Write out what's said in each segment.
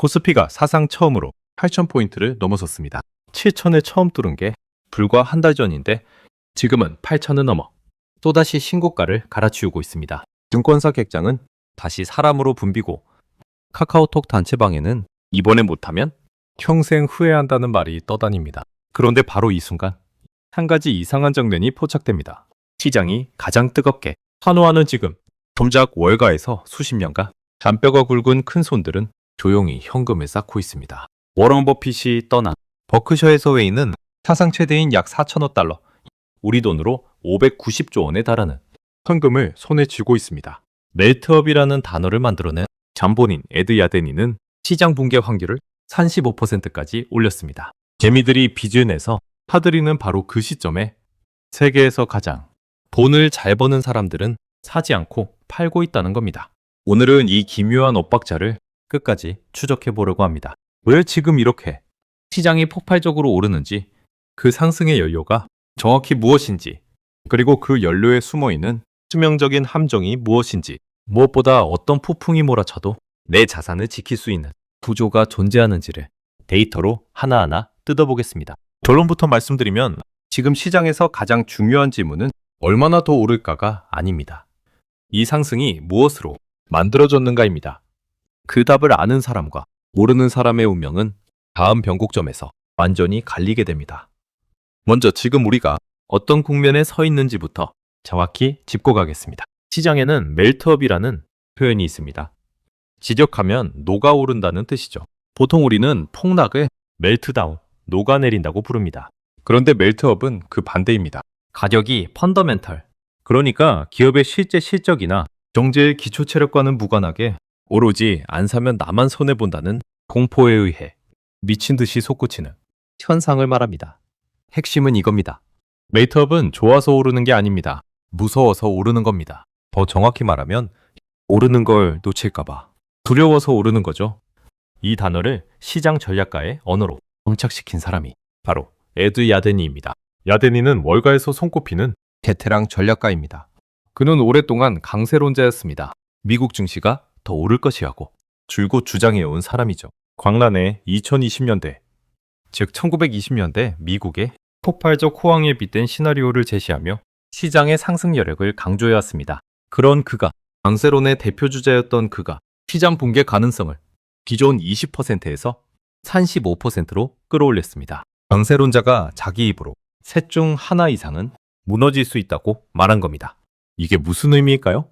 코스피가 사상 처음으로 8,000포인트를 넘어섰습니다. 7,000을 처음 뚫은 게 불과 한 달 전인데 지금은 8,000을 넘어 또다시 신고가를 갈아치우고 있습니다. 증권사 객장은 다시 사람으로 붐비고 카카오톡 단체방에는 이번에 못하면 평생 후회한다는 말이 떠다닙니다. 그런데 바로 이 순간 한 가지 이상한 장면이 포착됩니다. 시장이 가장 뜨겁게 환호하는 지금 정작 월가에서 수십 년간 잔뼈가 굵은 큰 손들은 조용히 현금을 쌓고 있습니다. 워런 버핏이 떠난 버크셔 해서웨이는 사상 최대인 약 4천억 달러, 우리 돈으로 590조 원에 달하는 현금을 손에 쥐고 있습니다. 멜트업이라는 단어를 만들어낸 잠본인 에드 야데니는 시장 붕괴 확률을 35%까지 올렸습니다. 개미들이 빚을 내서 타들이는 바로 그 시점에 세계에서 가장 돈을 잘 버는 사람들은 사지 않고 팔고 있다는 겁니다. 오늘은 이 기묘한 엇박자를 끝까지 추적해 보려고 합니다. 왜 지금 이렇게 시장이 폭발적으로 오르는지, 그 상승의 연료가 정확히 무엇인지, 그리고 그 연료에 숨어있는 치명적인 함정이 무엇인지, 무엇보다 어떤 폭풍이 몰아쳐도 내 자산을 지킬 수 있는 구조가 존재하는지를 데이터로 하나하나 뜯어보겠습니다. 결론부터 말씀드리면 지금 시장에서 가장 중요한 질문은 얼마나 더 오를까가 아닙니다. 이 상승이 무엇으로 만들어졌는가입니다. 그 답을 아는 사람과 모르는 사람의 운명은 다음 변곡점에서 완전히 갈리게 됩니다. 먼저 지금 우리가 어떤 국면에 서 있는지부터 정확히 짚고 가겠습니다. 시장에는 멜트업이라는 표현이 있습니다. 지적하면 녹아오른다는 뜻이죠. 보통 우리는 폭락을 멜트다운, 녹아내린다고 부릅니다. 그런데 멜트업은 그 반대입니다. 가격이 펀더멘털, 그러니까 기업의 실제 실적이나 경제의 기초 체력과는 무관하게 오로지 안 사면 나만 손해본다는 공포에 의해 미친 듯이 솟구치는 현상을 말합니다. 핵심은 이겁니다. 멜트업은 좋아서 오르는 게 아닙니다. 무서워서 오르는 겁니다. 더 정확히 말하면 오르는 걸 놓칠까봐 두려워서 오르는 거죠. 이 단어를 시장 전략가의 언어로 정착시킨 사람이 바로 에드 야데니입니다. 야데니는 월가에서 손꼽히는 베테랑 전략가입니다. 그는 오랫동안 강세론자였습니다. 미국 증시가 더 오를 것이라고 줄곧 주장해온 사람이죠. 광란의 2020년대, 즉 1920년대 미국의 폭발적 호황에 빗댄 시나리오를 제시하며 시장의 상승 여력을 강조해왔습니다. 그런 그가, 강세론의 대표 주자였던 그가 시장 붕괴 가능성을 기존 20%에서 35%로 끌어올렸습니다. 강세론자가 자기 입으로 셋 중 하나 이상은 무너질 수 있다고 말한 겁니다. 이게 무슨 의미일까요?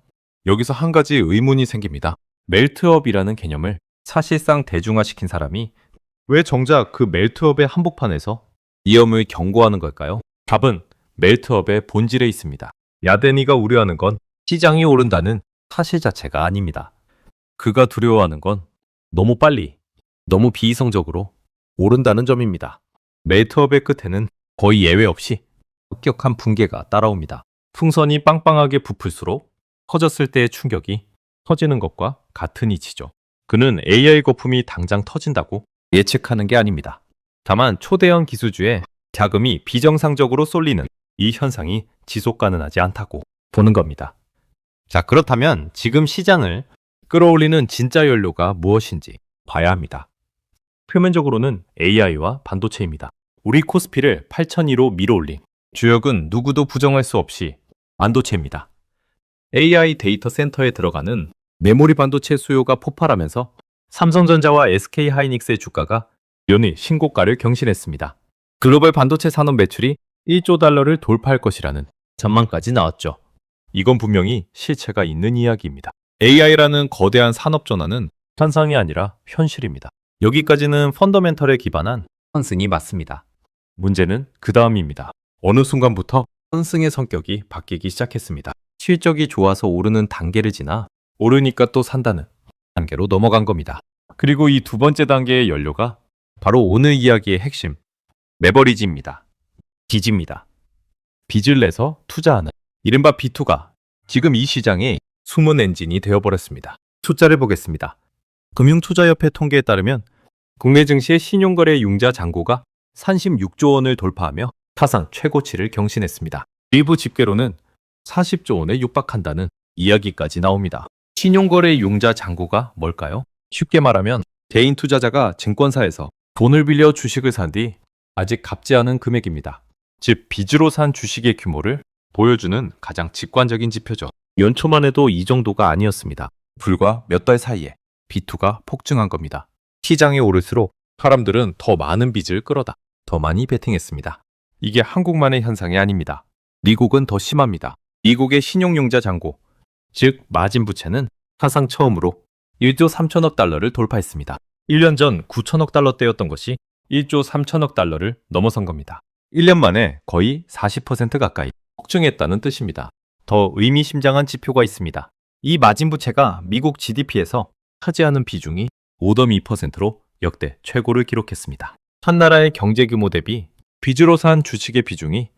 여기서 한 가지 의문이 생깁니다. 멜트업이라는 개념을 사실상 대중화시킨 사람이 왜 정작 그 멜트업의 한복판에서 위험을 경고하는 걸까요? 답은 멜트업의 본질에 있습니다. 야데니가 우려하는 건 시장이 오른다는 사실 자체가 아닙니다. 그가 두려워하는 건 너무 빨리, 너무 비이성적으로 오른다는 점입니다. 멜트업의 끝에는 거의 예외 없이 급격한 붕괴가 따라옵니다. 풍선이 빵빵하게 부풀수록 터졌을 때의 충격이 터지는 것과 같은 이치죠. 그는 AI 거품이 당장 터진다고 예측하는 게 아닙니다. 다만 초대형 기술주에 자금이 비정상적으로 쏠리는 이 현상이 지속 가능하지 않다고 보는 겁니다. 자, 그렇다면 지금 시장을 끌어올리는 진짜 연료가 무엇인지 봐야 합니다. 표면적으로는 AI와 반도체입니다. 우리 코스피를 8,002로 밀어올린 주역은 누구도 부정할 수 없이 반도체입니다. AI 데이터 센터에 들어가는 메모리 반도체 수요가 폭발하면서 삼성전자와 SK하이닉스의 주가가 연일 신고가를 경신했습니다. 글로벌 반도체 산업 매출이 1조 달러를 돌파할 것이라는 전망까지 나왔죠. 이건 분명히 실체가 있는 이야기입니다. AI라는 거대한 산업 전환은 환상이 아니라 현실입니다. 여기까지는 펀더멘털에 기반한 상승이 맞습니다. 문제는 그 다음입니다. 어느 순간부터 상승의 성격이 바뀌기 시작했습니다. 실적이 좋아서 오르는 단계를 지나 오르니까 또 산다는 단계로 넘어간 겁니다. 그리고 이 두 번째 단계의 연료가 바로 오늘 이야기의 핵심, 레버리지입니다. 빚입니다. 빚을 내서 투자하는 이른바 B2가 지금 이 시장의 숨은 엔진이 되어버렸습니다. 숫자를 보겠습니다. 금융투자협회 통계에 따르면 국내 증시의 신용거래 융자 잔고가 36조 원을 돌파하며 사상 최고치를 경신했습니다. 일부 집계로는 40조 원에 육박한다는 이야기까지 나옵니다. 신용거래 융자 잔고가 뭘까요? 쉽게 말하면 개인 투자자가 증권사에서 돈을 빌려 주식을 산 뒤 아직 갚지 않은 금액입니다. 즉, 빚으로 산 주식의 규모를 보여주는 가장 직관적인 지표죠. 연초만 해도 이 정도가 아니었습니다. 불과 몇 달 사이에 B2가 폭증한 겁니다. 시장이 오를수록 사람들은 더 많은 빚을 끌어다 더 많이 베팅했습니다. 이게 한국만의 현상이 아닙니다. 미국은 더 심합니다. 미국의 신용융자 잔고, 즉 마진 부채는 사상 처음으로 1조 3천억 달러를 돌파했습니다. 1년 전 9천억 달러대였던 것이 1조 3천억 달러를 넘어선 겁니다. 1년 만에 거의 40% 가까이 폭증했다는 뜻입니다. 더 의미심장한 지표가 있습니다. 이 마진 부채가 미국 GDP에서 차지하는 비중이 5.2%로 역대 최고를 기록했습니다. 한 나라의 경제 규모 대비 빚으로 산 주식의 비중이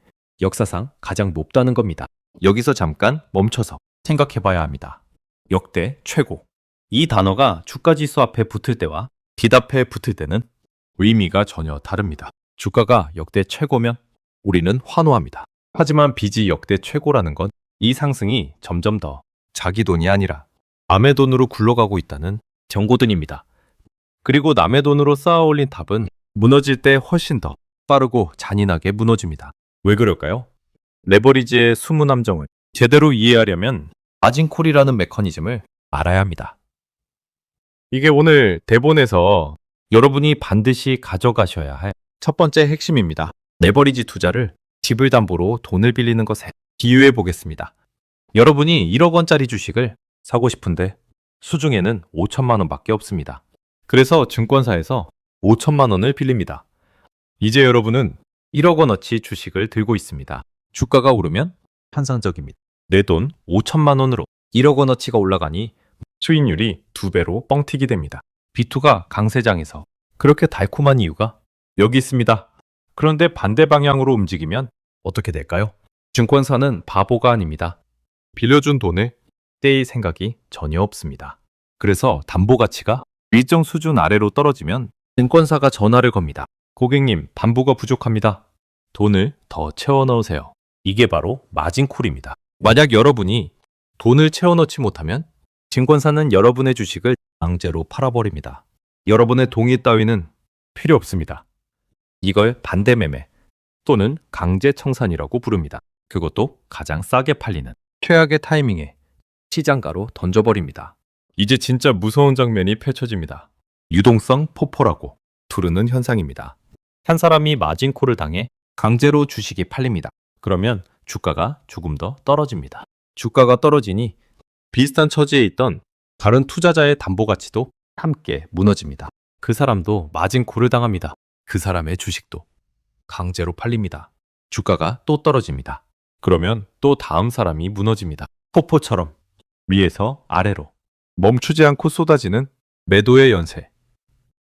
역사상 가장 높다는 겁니다. 여기서 잠깐 멈춰서 생각해 봐야 합니다. 역대 최고. 이 단어가 주가지수 앞에 붙을 때와 빚 앞에 붙을 때는 의미가 전혀 다릅니다. 주가가 역대 최고면 우리는 환호합니다. 하지만 빚이 역대 최고라는 건 이 상승이 점점 더 자기 돈이 아니라 남의 돈으로 굴러가고 있다는 경고등입니다. 그리고 남의 돈으로 쌓아 올린 탑은 무너질 때 훨씬 더 빠르고 잔인하게 무너집니다. 왜 그럴까요? 레버리지의 숨은 함정을 제대로 이해하려면 마진콜이라는 메커니즘을 알아야 합니다. 이게 오늘 대본에서 여러분이 반드시 가져가셔야 할 첫 번째 핵심입니다. 레버리지 투자를 집을 담보로 돈을 빌리는 것에 비유해 보겠습니다. 여러분이 1억 원짜리 주식을 사고 싶은데 수중에는 5천만 원밖에 없습니다. 그래서 증권사에서 5천만 원을 빌립니다. 이제 여러분은 1억 원어치 주식을 들고 있습니다. 주가가 오르면 환상적입니다. 내 돈 5천만 원으로 1억 원어치가 올라가니 수익률이 2배로 뻥튀기 됩니다. B2가 강세장에서 그렇게 달콤한 이유가 여기 있습니다. 그런데 반대 방향으로 움직이면 어떻게 될까요? 증권사는 바보가 아닙니다. 빌려준 돈을 떼일 생각이 전혀 없습니다. 그래서 담보 가치가 일정 수준 아래로 떨어지면 증권사가 전화를 겁니다. 고객님, 담보가 부족합니다. 돈을 더 채워 넣으세요. 이게 바로 마진콜입니다. 만약 여러분이 돈을 채워 넣지 못하면 증권사는 여러분의 주식을 강제로 팔아버립니다. 여러분의 동의 따위는 필요 없습니다. 이걸 반대매매 또는 강제청산이라고 부릅니다. 그것도 가장 싸게 팔리는 최악의 타이밍에 시장가로 던져버립니다. 이제 진짜 무서운 장면이 펼쳐집니다. 유동성 폭포라고 부르는 현상입니다. 한 사람이 마진콜을 당해 강제로 주식이 팔립니다. 그러면 주가가 조금 더 떨어집니다. 주가가 떨어지니 비슷한 처지에 있던 다른 투자자의 담보 가치도 함께 무너집니다. 그 사람도 마진콜을 당합니다. 그 사람의 주식도 강제로 팔립니다. 주가가 또 떨어집니다. 그러면 또 다음 사람이 무너집니다. 폭포처럼 위에서 아래로 멈추지 않고 쏟아지는 매도의 연쇄.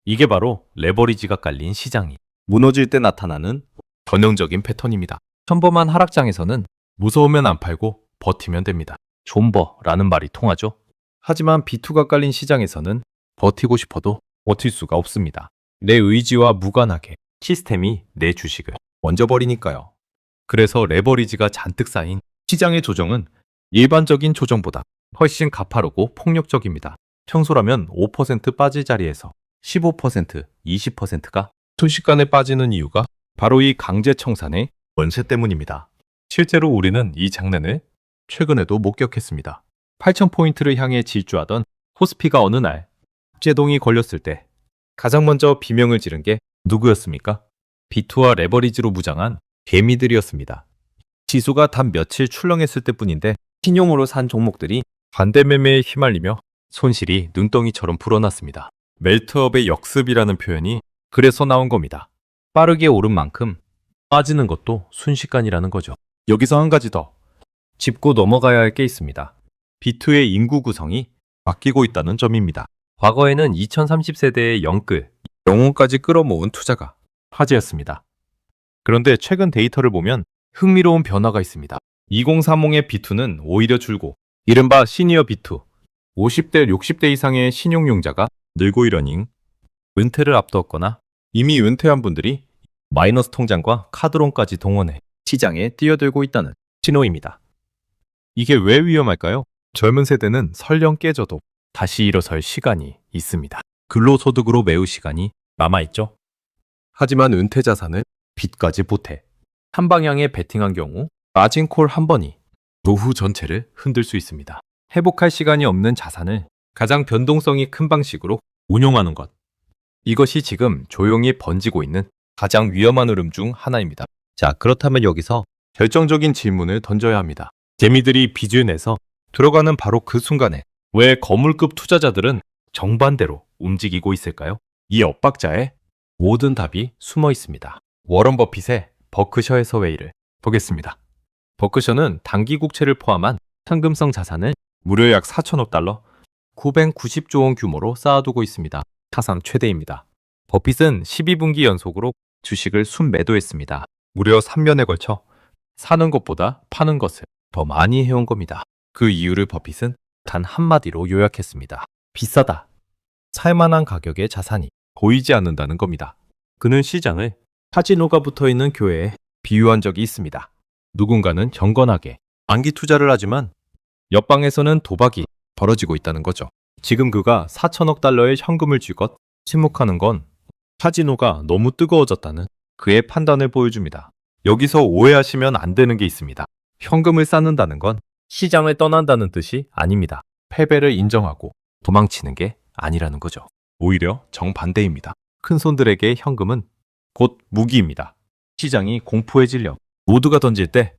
이게 바로 레버리지가 깔린 시장이 무너질 때 나타나는 전형적인 패턴입니다. 평범한 하락장에서는 무서우면 안 팔고 버티면 됩니다. 존버라는 말이 통하죠. 하지만 B2가 깔린 시장에서는 버티고 싶어도 버틸 수가 없습니다. 내 의지와 무관하게 시스템이 내 주식을 얹어버리니까요. 그래서 레버리지가 잔뜩 쌓인 시장의 조정은 일반적인 조정보다 훨씬 가파르고 폭력적입니다. 평소라면 5% 빠질 자리에서 15%, 20%가 순식간에 빠지는 이유가 바로 이 강제청산의 원세 때문입니다. 실제로 우리는 이 장난을 최근에도 목격했습니다. 8,000포인트를 향해 질주하던 코스피가 어느 날 제동이 걸렸을 때 가장 먼저 비명을 지른 게 누구였습니까? B2와 레버리지로 무장한 개미들이었습니다. 지수가 단 며칠 출렁했을 때뿐인데 신용으로 산 종목들이 반대매매에 휘말리며 손실이 눈덩이처럼 불어났습니다. 멜트업의 역습이라는 표현이 그래서 나온 겁니다. 빠르게 오른 만큼 빠지는 것도 순식간이라는 거죠. 여기서 한 가지 더 짚고 넘어가야 할 게 있습니다. B2의 인구 구성이 바뀌고 있다는 점입니다. 과거에는 2030세대의 영끌, 영혼까지 끌어모은 투자가 화제였습니다. 그런데 최근 데이터를 보면 흥미로운 변화가 있습니다. 2030의 B2는 오히려 줄고 이른바 시니어 B2, 50대, 60대 이상의 신용융자가 늘고 이러니 은퇴를 앞두었거나 이미 은퇴한 분들이 마이너스 통장과 카드론까지 동원해 시장에 뛰어들고 있다는 신호입니다. 이게 왜 위험할까요? 젊은 세대는 설령 깨져도 다시 일어설 시간이 있습니다. 근로소득으로 메울 시간이 남아있죠. 하지만 은퇴 자산은 빚까지 보태 한 방향에 베팅한 경우 마진콜 한 번이 노후 전체를 흔들 수 있습니다. 회복할 시간이 없는 자산을 가장 변동성이 큰 방식으로 운용하는 것. 이것이 지금 조용히 번지고 있는 가장 위험한 흐름 중 하나입니다. 자, 그렇다면 여기서 결정적인 질문을 던져야 합니다. 재미들이 빚을 내서 들어가는 바로 그 순간에 왜 거물급 투자자들은 정반대로 움직이고 있을까요? 이 엇박자에 모든 답이 숨어 있습니다. 워런 버핏의 버크셔 해서웨이를 보겠습니다. 버크셔는 단기 국채를 포함한 현금성 자산을 무려 약 4천억 달러, 990조 원 규모로 쌓아두고 있습니다. 사상 최대입니다. 버핏은 12분기 연속으로 주식을 순매도했습니다. 무려 3년에 걸쳐 사는 것보다 파는 것을 더 많이 해온 겁니다. 그 이유를 버핏은 단 한마디로 요약했습니다. 비싸다. 살만한 가격의 자산이 보이지 않는다는 겁니다. 그는 시장을 카지노가 붙어있는 교회에 비유한 적이 있습니다. 누군가는 경건하게 안기 투자를 하지만 옆방에서는 도박이 벌어지고 있다는 거죠. 지금 그가 4천억 달러의 현금을 쥐got 침묵하는 건 카지노가 너무 뜨거워졌다는 그의 판단을 보여줍니다. 여기서 오해하시면 안 되는 게 있습니다. 현금을 쌓는다는 건 시장을 떠난다는 뜻이 아닙니다. 패배를 인정하고 도망치는 게 아니라는 거죠. 오히려 정반대입니다. 큰 손들에게 현금은 곧 무기입니다. 시장이 공포에 질려 모두가 던질 때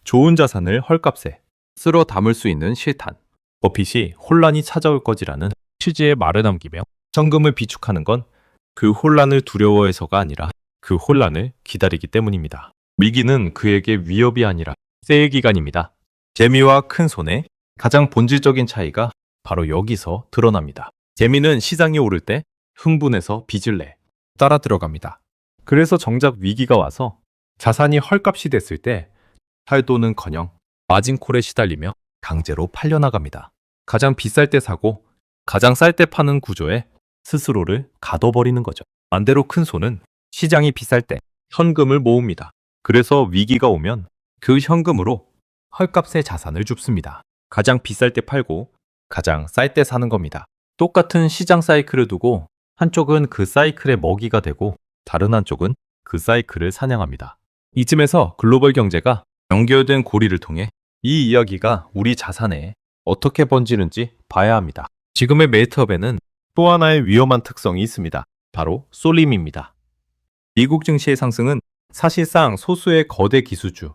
좋은 자산을 헐값에 쓸어 담을 수 있는 실탄. 버핏이 혼란이 찾아올 거지라는 취지의 말을 남기며 현금을 비축하는 건 그 혼란을 두려워해서가 아니라 그 혼란을 기다리기 때문입니다. 위기는 그에게 위협이 아니라 세일 기간입니다. 재미와 큰 손의 가장 본질적인 차이가 바로 여기서 드러납니다. 재미는 시장이 오를 때 흥분해서 빚을 내 따라 들어갑니다. 그래서 정작 위기가 와서 자산이 헐값이 됐을 때 할도는커녕 마진콜에 시달리며 강제로 팔려나갑니다. 가장 비쌀 때 사고 가장 쌀 때 파는 구조에 스스로를 가둬버리는 거죠. 반대로 큰 손은 시장이 비쌀 때 현금을 모읍니다. 그래서 위기가 오면 그 현금으로 헐값의 자산을 줍습니다. 가장 비쌀 때 팔고 가장 쌀 때 사는 겁니다. 똑같은 시장 사이클을 두고 한쪽은 그 사이클의 먹이가 되고 다른 한쪽은 그 사이클을 사냥합니다. 이쯤에서 글로벌 경제가 연결된 고리를 통해 이 이야기가 우리 자산에 어떻게 번지는지 봐야 합니다. 지금의 메이트업에는 또 하나의 위험한 특성이 있습니다. 바로 쏠림입니다. 미국 증시의 상승은 사실상 소수의 거대 기수주,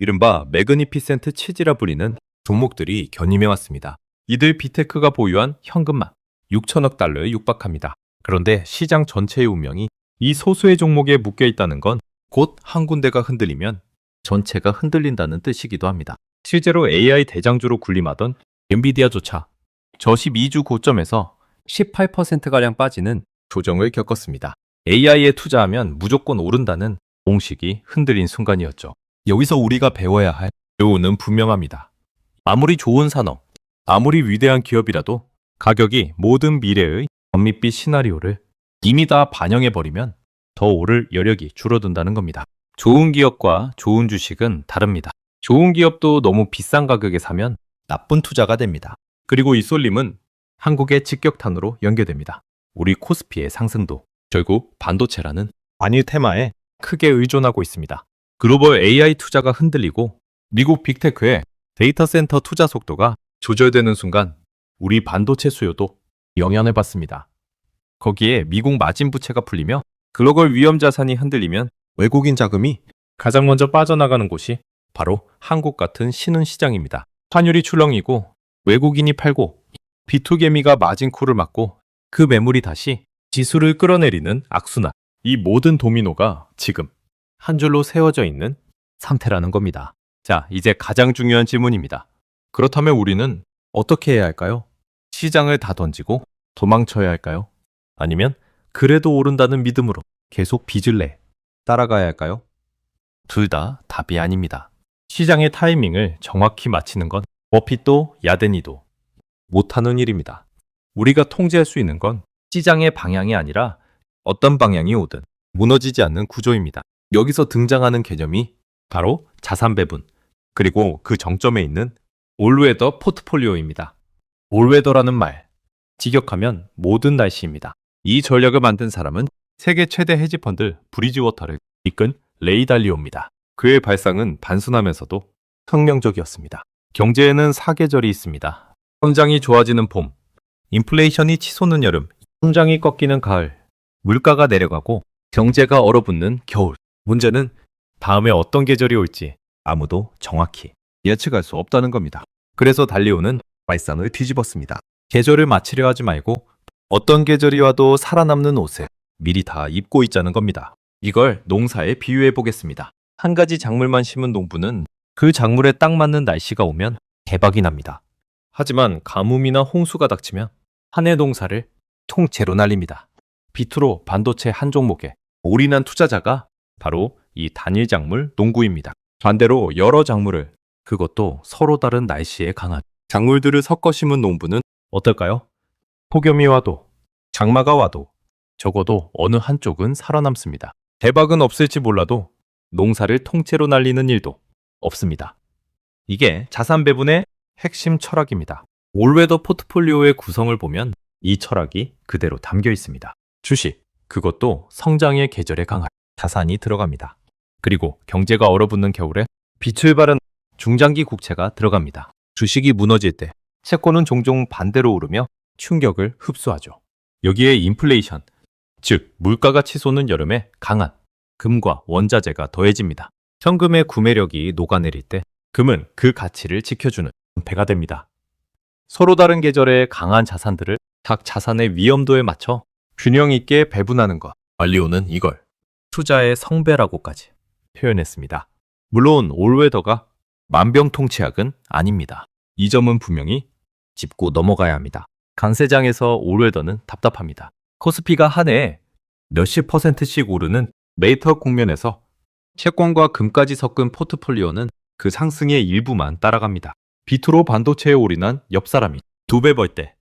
이른바 매그니피센트 치즈라 불리는 종목들이 견임해왔습니다. 이들 빅테크가 보유한 현금만 6천억 달러에 육박합니다. 그런데 시장 전체의 운명이 이 소수의 종목에 묶여 있다는 건 곧 한 군데가 흔들리면 전체가 흔들린다는 뜻이기도 합니다. 실제로 AI 대장주로 군림하던 엔비디아조차 저 12주 고점에서 18%가량 빠지는 조정을 겪었습니다. AI에 투자하면 무조건 오른다는 공식이 흔들린 순간이었죠. 여기서 우리가 배워야 할 교훈은 분명합니다. 아무리 좋은 산업, 아무리 위대한 기업이라도 가격이 모든 미래의 전밋빛 시나리오를 이미 다 반영해버리면 더 오를 여력이 줄어든다는 겁니다. 좋은 기업과 좋은 주식은 다릅니다. 좋은 기업도 너무 비싼 가격에 사면 나쁜 투자가 됩니다. 그리고 이 쏠림은 한국의 직격탄으로 연계됩니다. 우리 코스피의 상승도 결국 반도체라는 단일 테마에 크게 의존하고 있습니다. 글로벌 AI 투자가 흔들리고 미국 빅테크의 데이터 센터 투자 속도가 조절되는 순간 우리 반도체 수요도 영향을 받습니다. 거기에 미국 마진 부채가 풀리며 글로벌 위험 자산이 흔들리면 외국인 자금이 가장 먼저 빠져나가는 곳이 바로 한국 같은 신흥시장입니다. 환율이 출렁이고 외국인이 팔고 비투개미가 마진콜을 맞고 그 매물이 다시 지수를 끌어내리는 악순환. 이 모든 도미노가 지금 한 줄로 세워져 있는 상태라는 겁니다. 자, 이제 가장 중요한 질문입니다. 그렇다면 우리는 어떻게 해야 할까요? 시장을 다 던지고 도망쳐야 할까요? 아니면 그래도 오른다는 믿음으로 계속 빚을 내 따라가야 할까요? 둘 다 답이 아닙니다. 시장의 타이밍을 정확히 맞히는 건 버핏도 야데니도 못하는 일입니다. 우리가 통제할 수 있는 건 시장의 방향이 아니라 어떤 방향이 오든 무너지지 않는 구조입니다. 여기서 등장하는 개념이 바로 자산 배분, 그리고 그 정점에 있는 올웨더 포트폴리오입니다. 올웨더라는 말, 직역하면 모든 날씨입니다. 이 전략을 만든 사람은 세계 최대 헤지펀드 브리지워터를 이끈 레이 달리오입니다. 그의 발상은 단순하면서도 혁명적이었습니다. 경제에는 사계절이 있습니다. 성장이 좋아지는 봄, 인플레이션이 치솟는 여름, 성장이 꺾이는 가을, 물가가 내려가고 경제가 얼어붙는 겨울. 문제는 다음에 어떤 계절이 올지 아무도 정확히 예측할 수 없다는 겁니다. 그래서 달리오는 발상을 뒤집었습니다. 계절을 맞추려 하지 말고 어떤 계절이 와도 살아남는 옷을 미리 다 입고 있자는 겁니다. 이걸 농사에 비유해 보겠습니다. 한 가지 작물만 심은 농부는 그 작물에 딱 맞는 날씨가 오면 대박이 납니다. 하지만 가뭄이나 홍수가 닥치면 한 해 농사를 통째로 날립니다. 비트로 반도체 한 종목에 올인한 투자자가 바로 이 단일 작물 농구입니다. 반대로 여러 작물을, 그것도 서로 다른 날씨에 강한 작물들을 섞어 심은 농부는 어떨까요? 폭염이 와도 장마가 와도 적어도 어느 한쪽은 살아남습니다. 대박은 없을지 몰라도 농사를 통째로 날리는 일도 없습니다. 이게 자산 배분의 핵심 철학입니다. 올웨더 포트폴리오의 구성을 보면 이 철학이 그대로 담겨 있습니다. 주식, 그것도 성장의 계절에 강한 자산이 들어갑니다. 그리고 경제가 얼어붙는 겨울에 빛을 발한 중장기 국채가 들어갑니다. 주식이 무너질 때 채권은 종종 반대로 오르며 충격을 흡수하죠. 여기에 인플레이션, 즉 물가가 치솟는 여름에 강한 금과 원자재가 더해집니다. 현금의 구매력이 녹아내릴 때 금은 그 가치를 지켜주는 배가 됩니다. 서로 다른 계절의 강한 자산들을 각 자산의 위험도에 맞춰 균형 있게 배분하는 것. 달리오는 이걸 투자의 성배라고까지 표현했습니다. 물론 올웨더가 만병통치약은 아닙니다. 이 점은 분명히 짚고 넘어가야 합니다. 강세장에서 올웨더는 답답합니다. 코스피가 한 해에 몇십 %씩 오르는 메이터 국면에서 채권과 금까지 섞은 포트폴리오는 그 상승의 일부만 따라갑니다. 비트로 반도체에 올인한 옆 사람이 2배 벌 때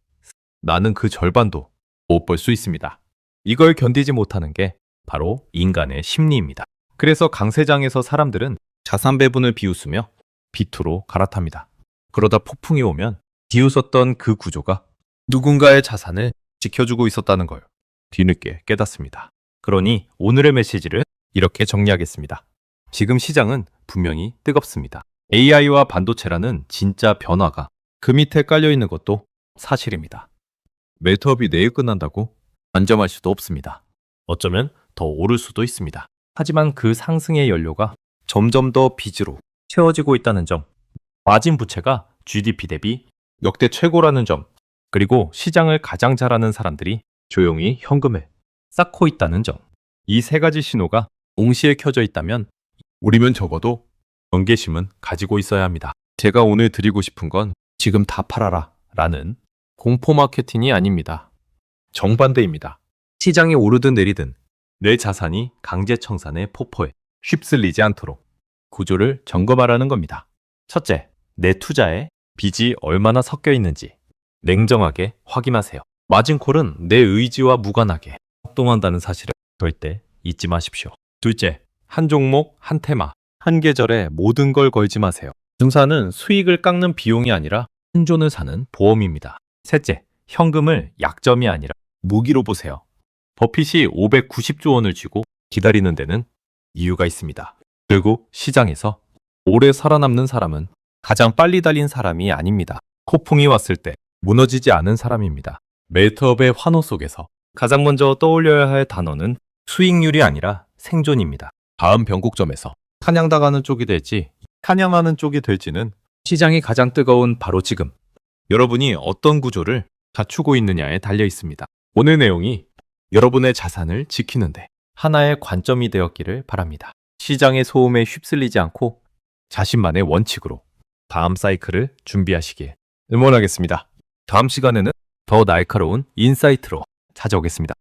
나는 그 절반도 못 벌 수 있습니다. 이걸 견디지 못하는 게 바로 인간의 심리입니다. 그래서 강세장에서 사람들은 자산 배분을 비웃으며 비트로 갈아탑니다. 그러다 폭풍이 오면 비웃었던 그 구조가 누군가의 자산을 지켜주고 있었다는 걸 뒤늦게 깨닫습니다. 그러니 오늘의 메시지를 이렇게 정리하겠습니다. 지금 시장은 분명히 뜨겁습니다. AI와 반도체라는 진짜 변화가 그 밑에 깔려 있는 것도 사실입니다. 멜트업이 내일 끝난다고 단정할 수도 없습니다. 어쩌면 더 오를 수도 있습니다. 하지만 그 상승의 연료가 점점 더 빚으로 채워지고 있다는 점, 마진 부채가 GDP 대비 역대 최고라는 점, 그리고 시장을 가장 잘하는 사람들이 조용히 현금을 쌓고 있다는 점, 이 세 가지 신호가 동시에 켜져 있다면 우리면 적어도 경계심은 가지고 있어야 합니다. 제가 오늘 드리고 싶은 건 지금 다 팔아라 라는 공포 마케팅이 아닙니다. 정반대입니다. 시장이 오르든 내리든 내 자산이 강제청산의 폭포에 휩쓸리지 않도록 구조를 점검하라는 겁니다. 첫째, 내 투자에 빚이 얼마나 섞여 있는지 냉정하게 확인하세요. 마진콜은 내 의지와 무관하게 작동한다는 사실을 절대 잊지 마십시오. 둘째, 한 종목, 한 테마, 한 계절에 모든 걸 걸지 마세요. 증사는 수익을 깎는 비용이 아니라 생존을 사는 보험입니다. 셋째, 현금을 약점이 아니라 무기로 보세요. 버핏이 590조 원을 쥐고 기다리는 데는 이유가 있습니다. 결국 시장에서 오래 살아남는 사람은 가장 빨리 달린 사람이 아닙니다. 폭풍이 왔을 때 무너지지 않은 사람입니다. 멜트업의 환호 속에서 가장 먼저 떠올려야 할 단어는 수익률이 아니라 생존입니다. 다음 변곡점에서 사냥당하는 쪽이 될지 사냥하는 쪽이 될지는 시장이 가장 뜨거운 바로 지금 여러분이 어떤 구조를 갖추고 있느냐에 달려 있습니다. 오늘 내용이 여러분의 자산을 지키는데 하나의 관점이 되었기를 바랍니다. 시장의 소음에 휩쓸리지 않고 자신만의 원칙으로 다음 사이클을 준비하시길 응원하겠습니다. 다음 시간에는 더 날카로운 인사이트로 찾아오겠습니다.